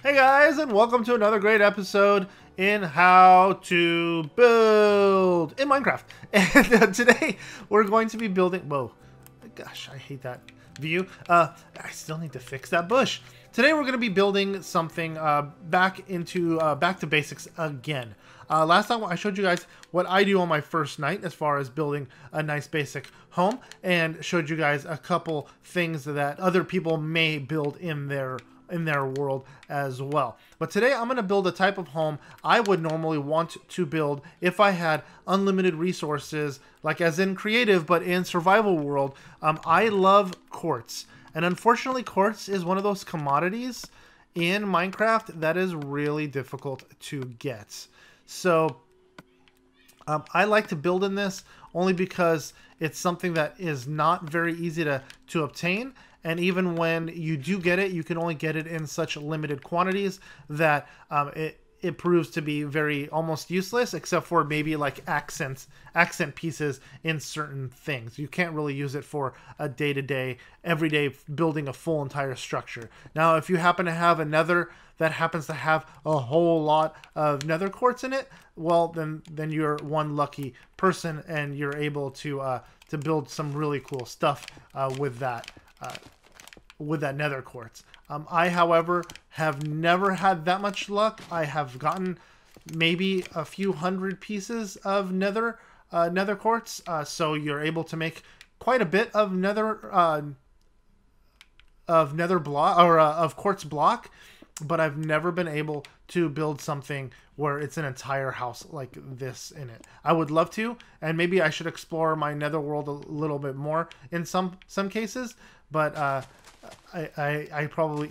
Hey guys, and welcome to another great episode in How to Build in Minecraft. And today we're going to be building. Whoa, gosh, I hate that view. I still need to fix that bush. Today we're going to be building something back to basics again. Last time I showed you guys what I do on my first night as far as building a nice basic home, and showed you guys a couple things that other people may build in their world as well. But today I'm going to build a type of home I would normally want to build if I had unlimited resources, like as in creative, but in survival world. I love quartz, and unfortunately quartz is one of those commodities in Minecraft that is really difficult to get. So I like to build in this only because it's something that is not very easy to obtain. And even when you do get it, you can only get it in such limited quantities that it proves to be very almost useless, except for maybe like accent pieces in certain things. You can't really use it for a day-to-day, everyday building a full entire structure. Now, if you happen to have a nether that happens to have a whole lot of nether quartz in it, well, then you're one lucky person, and you're able to build some really cool stuff with that nether quartz. I, however, have never had that much luck. I have gotten maybe a few hundred pieces of nether quartz, so you're able to make quite a bit of nether block, or of quartz block. But I've never been able to build something where it's an entire house like this in it. I would love to, and maybe I should explore my nether world a little bit more in some cases. But I probably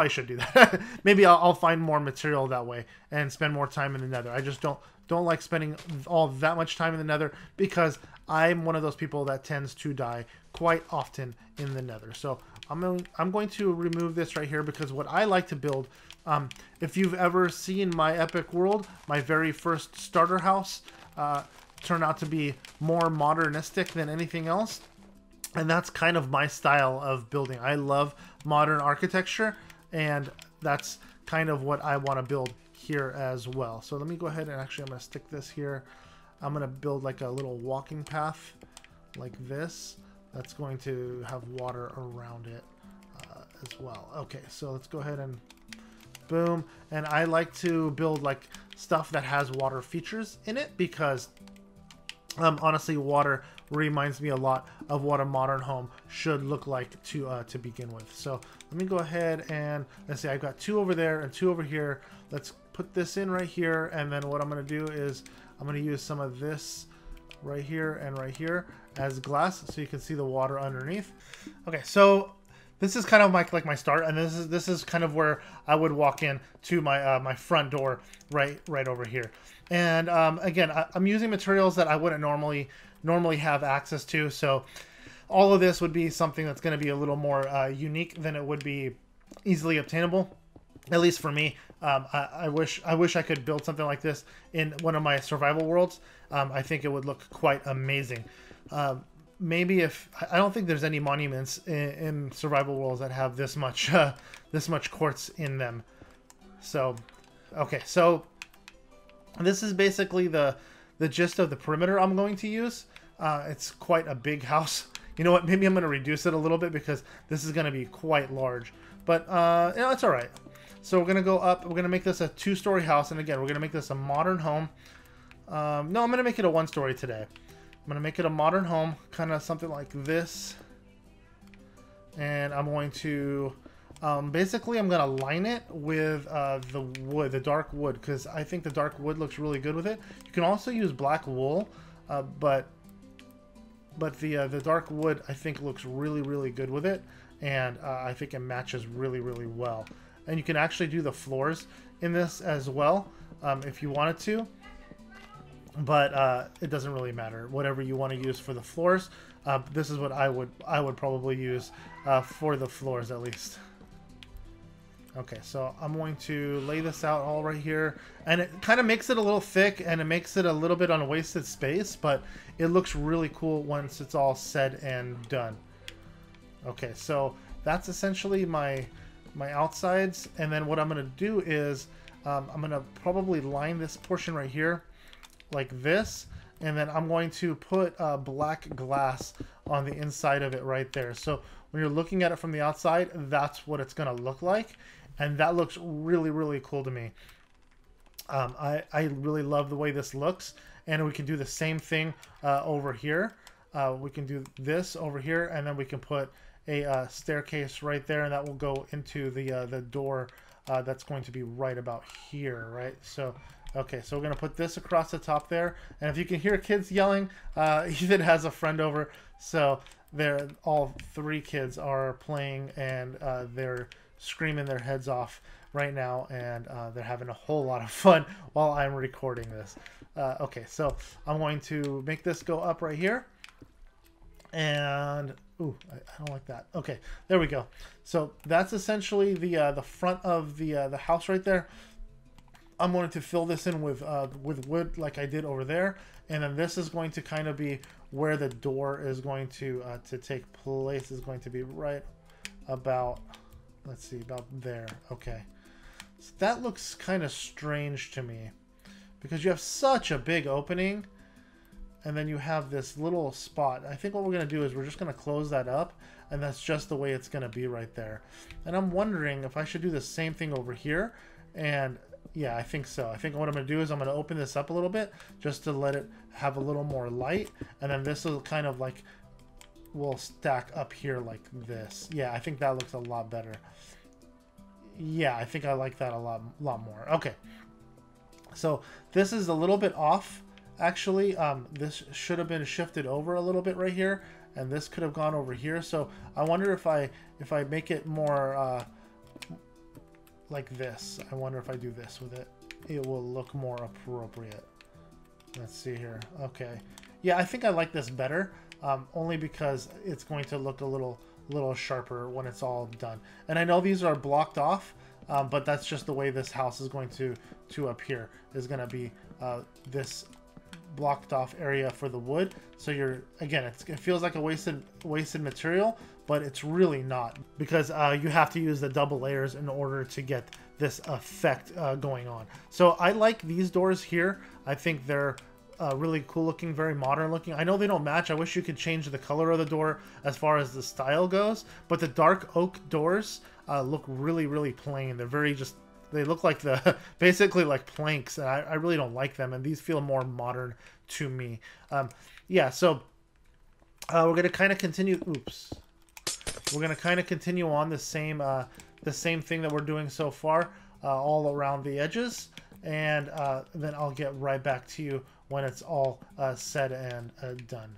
should do that. Maybe I'll find more material that way and spend more time in the nether. I just don't like spending all that much time in the nether, because I'm one of those people that tends to die quite often in the nether. So I'm going to remove this right here, because what I like to build, if you've ever seen my epic world, my very first starter house turned out to be more modernistic than anything else. And that's kind of my style of building. I love modern architecture, and that's kind of what I want to build here as well. So let me go ahead and actually I'm going to stick this here. I'm going to build like a little walking path like this. That's going to have water around it as well. Okay, so let's go ahead and boom. And I like to build like stuff that has water features in it, because honestly, water reminds me a lot of what a modern home should look like to begin with. So let me go ahead and let's see, I've got two over there and two over here. Let's put this in right here, and then what I'm going to do is I'm going to use some of this right here and right here as glass, so you can see the water underneath. Okay, so this is kind of my start, and this is kind of where I would walk in to my my front door right over here. And again, I'm using materials that I wouldn't normally have access to, so all of this would be something that's going to be a little more unique than it would be easily obtainable, at least for me. I wish I could build something like this in one of my survival worlds. I think it would look quite amazing. Maybe if I don't think there's any monuments in survival worlds that have this much quartz in them. So okay, so this is basically the gist of the perimeter I'm going to use. It's quite a big house. You know what? Maybe I'm going to reduce it a little bit, because this is going to be quite large. But you know, it's all right. So we're going to go up. We're going to make this a 2-story house, and again, we're going to make this a modern home. No, I'm going to make it a 1-story today. I'm going to make it a modern home, kind of something like this. And I'm going to basically I'm going to line it with the dark wood, because I think the dark wood looks really good with it. You can also use black wool, but the dark wood I think looks really good with it, and I think it matches really well. And you can actually do the floors in this as well if you wanted to. But it doesn't really matter. Whatever you want to use for the floors, this is what I would probably use for the floors, at least. Okay, so I'm going to lay this out all right here, and it kind of makes it a little thick, and it makes it a little bit on wasted space, but it looks really cool once it's all said and done. Okay, so that's essentially my my outsides, and then what I'm going to do is I'm going to probably line this portion right here like this, and then I'm going to put black glass on the inside of it right there. So when you're looking at it from the outside, that's what it's going to look like, and that looks really, really cool to me. I really love the way this looks, and we can do the same thing over here. We can do this over here, and then we can put a staircase right there, and that will go into the door that's going to be right about here, right? So, okay, so we're going to put this across the top there, and if you can hear kids yelling, Ethan has a friend over, so all 3 kids are playing, and they're screaming their heads off right now, and they're having a whole lot of fun while I'm recording this. Okay, so I'm going to make this go up right here, and ooh, I don't like that. Okay, there we go. So that's essentially the front of the house right there. I'm going to fill this in with wood like I did over there, and then this is going to kind of be where the door is going to take place. Is going to be right about, let's see, about there. Okay, so that looks kind of strange to me because you have such a big opening, and then you have this little spot. I think what we're going to do is we're just going to close that up, and that's just the way it's going to be right there. And I'm wondering if I should do the same thing over here, and yeah, I think so. I think what I'm going to do is I'm going to open this up a little bit just to let it have a little more light, and then this will kind of like will stack up here like this. Yeah, I think that looks a lot better. Yeah, I think I like that a lot more. Okay, so this is a little bit off actually. This should have been shifted over a little bit right here, and this could have gone over here. So I wonder if I make it more like this. I wonder if I do this with it, it will look more appropriate. Let's see here. Okay, yeah, I think I like this better, only because it's going to look a little sharper when it's all done. And I know these are blocked off, but that's just the way this house is going to appear. Is going to be this blocked off area for the wood. So you're, again, it feels like a wasted material, but it's really not, because you have to use the double layers in order to get this effect going on. So I like these doors here. I think they're really cool looking, very modern looking. I know they don't match. I wish you could change the color of the door as far as the style goes, but the dark oak doors look really plain. They're very just, they look like basically like planks, and I really don't like them, and these feel more modern to me. Yeah, so we're going to kind of continue, we're going to kind of continue on the same thing that we're doing so far, all around the edges, and then I'll get right back to you when it's all said and done.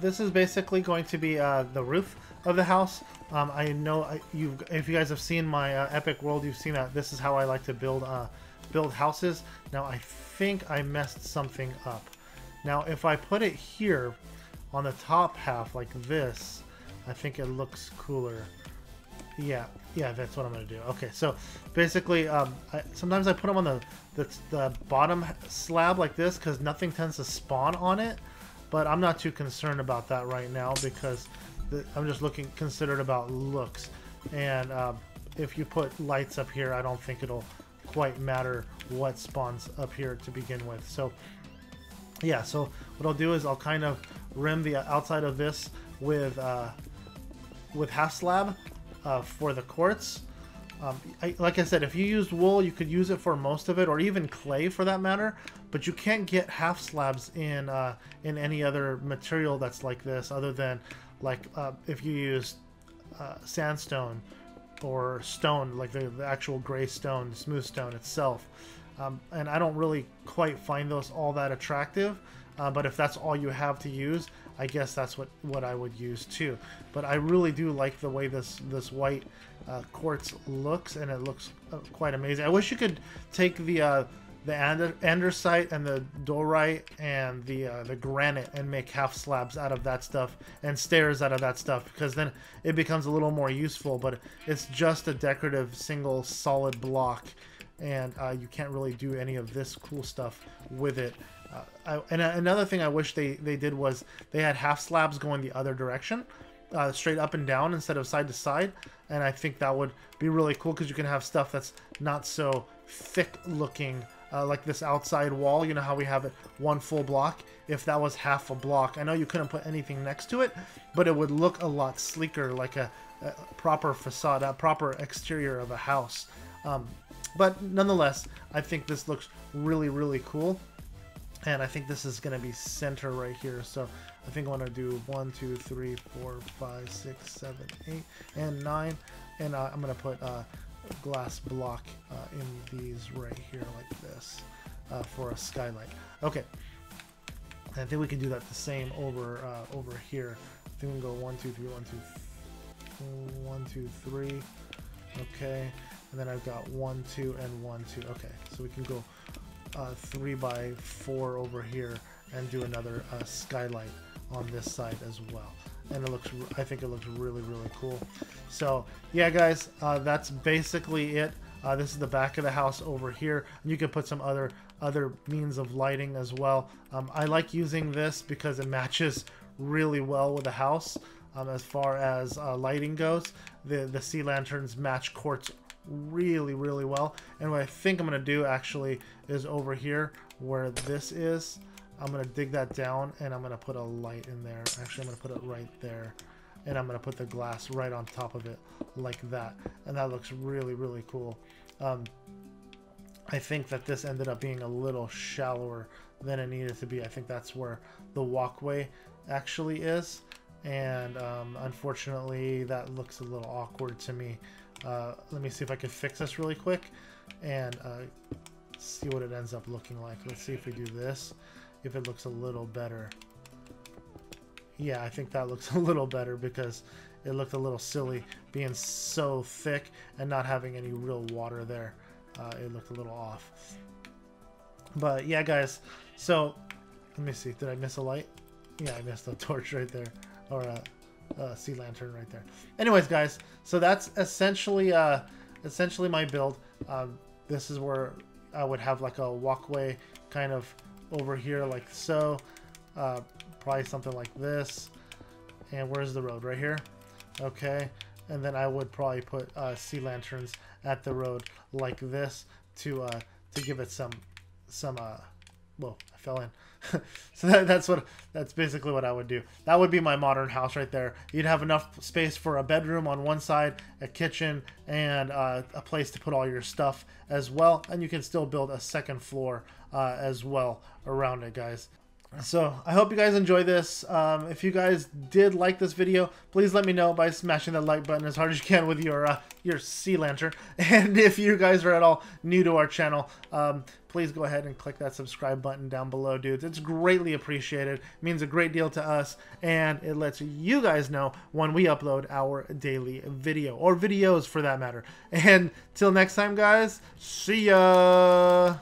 This is basically going to be the roof of the house. I know if you guys have seen my Epic World, you've seen that this is how I like to build houses. Now I think I messed something up. Now if I put it here on the top half like this, I think it looks cooler. Yeah, that's what I'm gonna do. Okay, so basically, sometimes I put them on the bottom slab like this because nothing tends to spawn on it. But I'm not too concerned about that right now because I'm just considered about looks. And if you put lights up here, I don't think it'll quite matter what spawns up here to begin with. So yeah, so what I'll do is I'll kind of rim the outside of this with half slab for the quartz. Like I said, if you used wool, you could use it for most of it, or even clay for that matter. But you can't get half slabs in any other material that's like this, other than like if you use sandstone or stone, like the actual gray stone, smooth stone itself. And I don't really quite find those all that attractive. But if that's all you have to use, I guess that's what I would use too. But I really do like the way this white quartz looks, and it looks quite amazing. I wish you could take the andesite and the dorite and the granite and make half slabs out of that stuff and stairs out of that stuff, because then it becomes a little more useful. But it's just a decorative single solid block, and you can't really do any of this cool stuff with it. And another thing I wish they did was they had half slabs going the other direction, straight up and down instead of side to side. And I think that would be really cool, because you can have stuff that's not so thick looking, like this outside wall. You know how we have it one full block? If that was half a block, I know you couldn't put anything next to it, but it would look a lot sleeker, like a proper facade, a proper exterior of a house. But nonetheless, I think this looks really, really cool. And I think this is going to be center right here. So I think I want to do 1, 2, 3, 4, 5, 6, 7, 8, and 9. And I'm going to put a glass block in these right here like this for a skylight. Okay. I think we can do that the same over here. I think we can go 1, 2, 3, 1, 2, 3. Okay. And then I've got 1, 2, and 1, 2. Okay. So we can go 3 by 4 over here and do another skylight on this side as well. And it looks, I think it looks really, really cool. So yeah, guys, that's basically it. This is the back of the house over here. You can put some other means of lighting as well. I like using this because it matches really well with the house. As far as lighting goes, the sea lanterns match quartz really, really well. And what I think I'm going to do actually is over here where this is, I'm going to dig that down and I'm going to put a light in there. Actually, I'm going to put it right there, and I'm going to put the glass right on top of it like that, and that looks really, really cool. I think that this ended up being a little shallower than it needed to be. I think that's where the walkway actually is, and unfortunately that looks a little awkward to me. Let me see if I can fix this really quick and see what it ends up looking like. Let's see if we do this, if it looks a little better. Yeah, I think that looks a little better, because it looked a little silly being so thick and not having any real water there. It looked a little off. But yeah, guys, so let me see, did I miss a light? Yeah, I missed a torch right there, or a sea lantern right there. Anyways, guys, so that's essentially my build. This is where I would have like a walkway kind of over here like so, probably something like this. And where's the road? Right here. Okay, and then I would probably put sea lanterns at the road like this to give it some whoa, I fell in. So that's basically what I would do. That would be my modern house right there. You'd have enough space for a bedroom on one side, a kitchen, and a place to put all your stuff as well. And you can still build a second floor as well around it, guys. So I hope you guys enjoyed this. If you guys did like this video, please let me know by smashing that like button as hard as you can with your sea lantern. And if you guys are at all new to our channel, please go ahead and click that subscribe button down below, dudes. It's greatly appreciated. It means a great deal to us, and it lets you guys know when we upload our daily video, or videos for that matter. And till next time, guys, see ya!